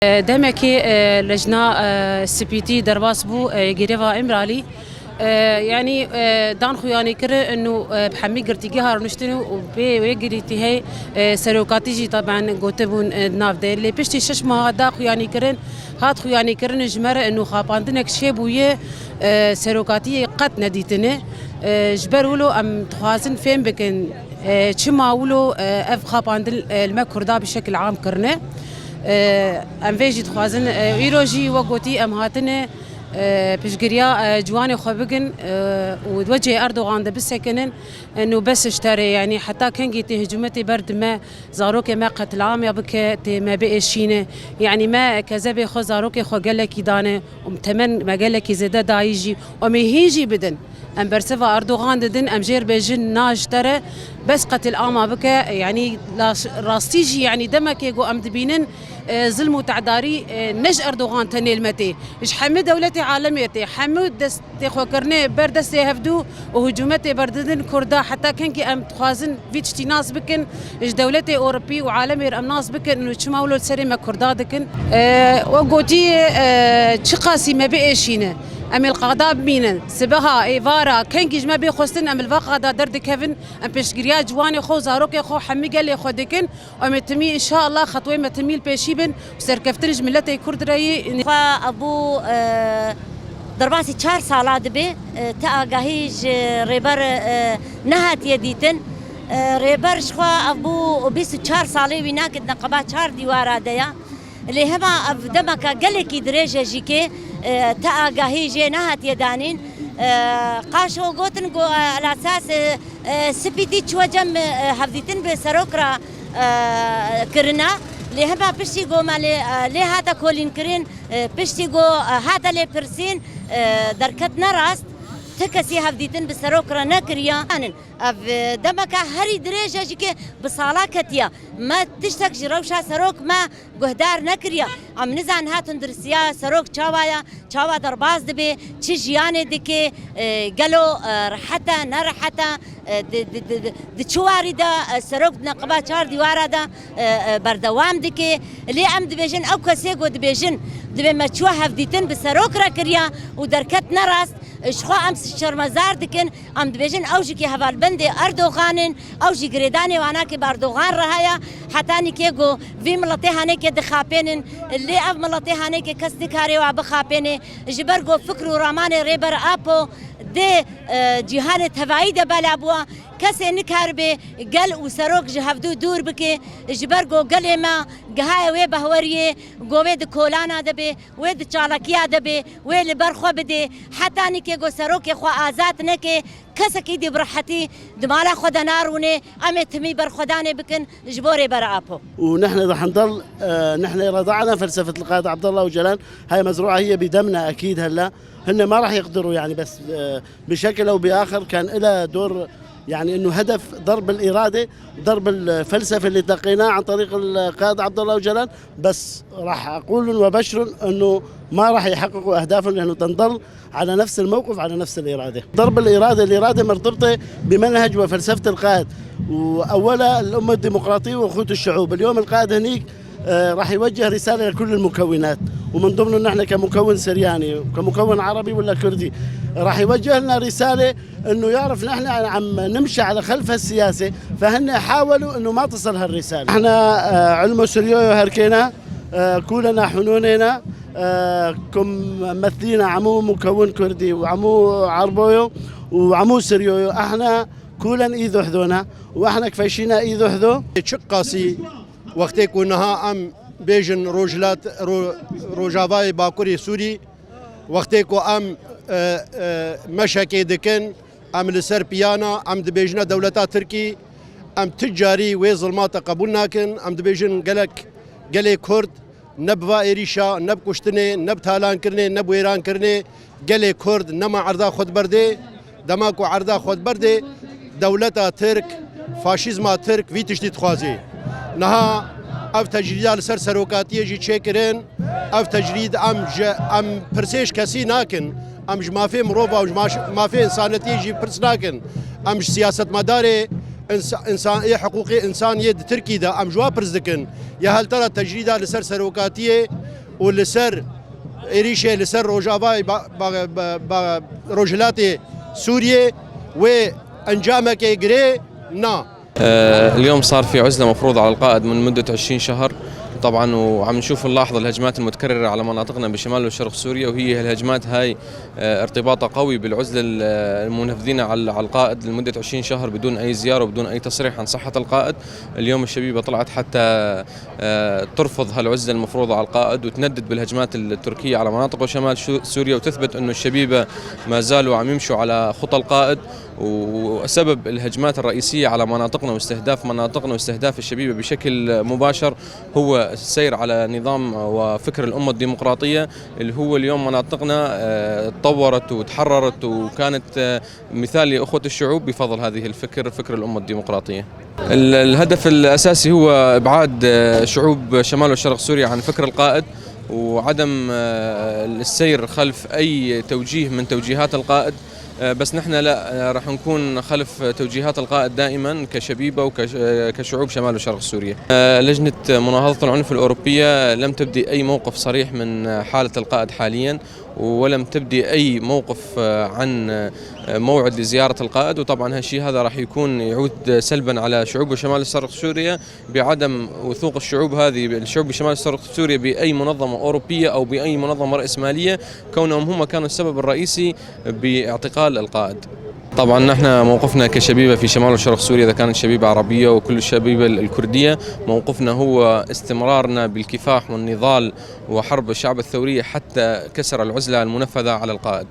دمكي لجنة سبيتي درباس بو جريفا إمرالي يعني دان خوياني كره انه بحمي قرتيجي هارنشتنو وبيجريتي هي سروكاتيجي طبعا قوتبون ناف ده اللي بيشتي شش ما هذا خوياني كرن هاد خوياني كرن جمر انه خاباندنك شيبويه سروكاتي قد نديتنه جبرولو ام تخازن فين بكن تشما ولو اف خاباندل المكردا بشكل عام كرنه ام فيجي تخازن ايروجي وقوتي ام هاتنه بشجريا جواني خبقن وتوجه أردوغان ده بسكنن إنه بس اشتري يعني حتى كان جيتي هجومتي برد ما زاروك ما قتل عام يبكى ما بقيشينه يعني ما كذب خو زاروك خو قال لك يدانه ومتمن ما قال لك زيادة دايجي وما هيجي بدن أم برسفا أردوغان ددن أم جير بيجن ناشترى بس قتل عام بكى يعني راستيجي يعني دمك يجو أم دبينن ظلم وتعداري نج أردوغان تنيل متي إيش حمد دولتي عالميتي حمد دست خوكرني بردست هفدو وهجومتي برددن كردا حتى كان كي أم تخازن فيتشتي ناس بكن إيش دولتي أوروبي وعالمي أم ناس بكن إنه تشماولو السري ما كردا دكن وقوتي تشقاسي ما بقيشينه أم القضاء بمينن سبها إيفارا كان كيج ما بيخوستن أم الواقع دا درد كيفن أم بيشجريا جواني خو زاروك خو حمي قال لي خو دكن أم تمي إن شاء الله خطوة ما تميل بيشيبن وسركفترج ملتي كرد رأي أبو درباسي 4 سالات به تأجهيج ريبر نهات يديتن ريبر شخوا أبو 24 سالي ويناك نقبات 4 ديوارا ديا اللي هما أفدمك قلكي درجة جيكي تأجهيج نهات يدانين قاشو قوتن على أساس سبيتي شوجم هفديتن بسروكرا كرنا اللي هما بشتي جو مالي لي هذا كولين كرين بشتي جو هذا لي برسين دركتنا راست تكسي هفديتن بسروكرا نكريا اف دمك هري درجه جيكي بصالا كتيا ما تشتك جروشا سروك ما قهدار نكريا ام نزان هاتن درسيا سروك تشاوايا تشاوا درباز دبي تشجياني دكي قالو رحتا نرحتا دشواري دا سروك نقبا 4 ديوارا دا بردوام دكي اللي ام دبيجن او كسيغو دبيجن دبي ما تشوا هفديتن بسروكرا كريا ودركت نراست شخوا امس شرمزار دكن ام دبيجن اوجي كي هفال بندي اردوغانن اوجي جريداني وانا كي باردوغان رهايا حتى نيكيغو في ملطي هانيك دخابين اللي اف ملطي هانيك كاستكاري وبخابين جبرغو فكرو راماني ريبر ابو دي جهان تفايد بالابوا كسي نكاربي قل وسروك جهفدو دور بكي جبرغو قل ما قهاي وي بهوريه قويد كولانا دبي ويد تشالكيا دبي وي برخو بدي حتى نيكيغو سروك خو ازات نكي كسكي دي برحتي دمالا خدا ناروني امي تمي برخداني بكن جبوري برابو ونحن راح نضل نحن رضعنا فلسفه القائد عبد الله وجلال هاي مزروعه هي بدمنا اكيد هلا هن ما راح يقدروا يعني بس بشكل او باخر كان لها دور يعني انه هدف ضرب الاراده ضرب الفلسفه اللي تلقيناه عن طريق القائد عبد الله وجلال بس راح اقول وبشر انه ما راح يحققوا اهدافهم لانه تنضل على نفس الموقف على نفس الاراده ضرب الاراده مرتبطه بمنهج وفلسفه القائد واولا الامه الديمقراطيه واخوه الشعوب اليوم القائد هنيك راح يوجه رساله لكل المكونات ومن ضمنه نحن كمكون سرياني وكمكون عربي ولا كردي راح يوجه لنا رساله انه يعرف نحن عم نمشي على خلف السياسه فهن حاولوا انه ما تصل هالرساله احنا علمو سريويو هركينا كلنا حنوننا كم مثلينا عمو مكون كردي وعمو عربويو وعمو سريويو احنا كلنا ايذو حذونا واحنا كفيشينا ايذو حذو تشقاسي وقتی کنها ام بیجن روجاوای باکوری سوری وقتی کو ام مشکی دکن ام لسر پیانا ام دبیجنا دولتا ترکی ام تجاری و ظلمات قبول ناکن ام دبیجن گله کرد نب و ایریشا نب کشتنه نب تالان کرنه نب ویران کرنه گله کرد نما عرضا خود برده دماکو عرضا خود برده دولتا ترک فاشیزما ترک وی تشدید خوازی نها اف تجريد لسر سروكاتيه جي تشكرين اف تجريد ام برسيش كسي ناكن ام ما في مروفا ما في انسانيتي جي برس ناكن ام سياسه مداري إنسان حقوقي إنسانية تركي دا أم جواب برزدكن يا هل ترى تجريدا لسر سروكاتية ولسر إريشة لسر روجافاي روجلاتي سوريا وأنجامك جري نا. اليوم صار في عزلة مفروضة على القائد من مدة 20 شهر طبعا، وعم نشوف نلاحظ الهجمات المتكررة على مناطقنا بشمال وشرق سوريا، وهي الهجمات هاي ارتباطها قوي بالعزلة المنفذين على القائد لمدة 20 شهر بدون أي زيارة وبدون أي تصريح عن صحة القائد. اليوم الشبيبة طلعت حتى ترفض هالعزلة المفروضة على القائد وتندد بالهجمات التركية على مناطق شمال سوريا، وتثبت أنه الشبيبة ما زالوا عم يمشوا على خطى القائد، وسبب الهجمات الرئيسية على مناطقنا واستهداف مناطقنا واستهداف الشبيبة بشكل مباشر هو السير على نظام وفكر الأمة الديمقراطية، اللي هو اليوم مناطقنا تطورت وتحررت وكانت مثال لأخوة الشعوب بفضل هذه الفكر، فكر الأمة الديمقراطية. الهدف الأساسي هو إبعاد شعوب شمال وشرق سوريا عن فكر القائد وعدم السير خلف أي توجيه من توجيهات القائد، بس نحن لا راح نكون خلف توجيهات القائد دائما كشبيبة وكشعوب شمال وشرق سوريا. لجنة مناهضة العنف الأوروبية لم تبدي أي موقف صريح من حالة القائد حاليا، ولم تبدي أي موقف عن موعد لزيارة القائد، وطبعا هالشيء هذا راح يكون يعود سلبا على شعوب شمال وشرق سوريا بعدم وثوق الشعوب بشمال وشرق سوريا بأي منظمة أوروبية أو بأي منظمة رأسمالية، كونهم هم كانوا السبب الرئيسي باعتقال القائد. طبعا نحن موقفنا كشبيبة في شمال وشرق سوريا، إذا كانت شبيبة عربية وكل الشبيبة الكردية، موقفنا هو استمرارنا بالكفاح والنضال وحرب الشعب الثوري حتى كسر العزلة المنفذة على القائد.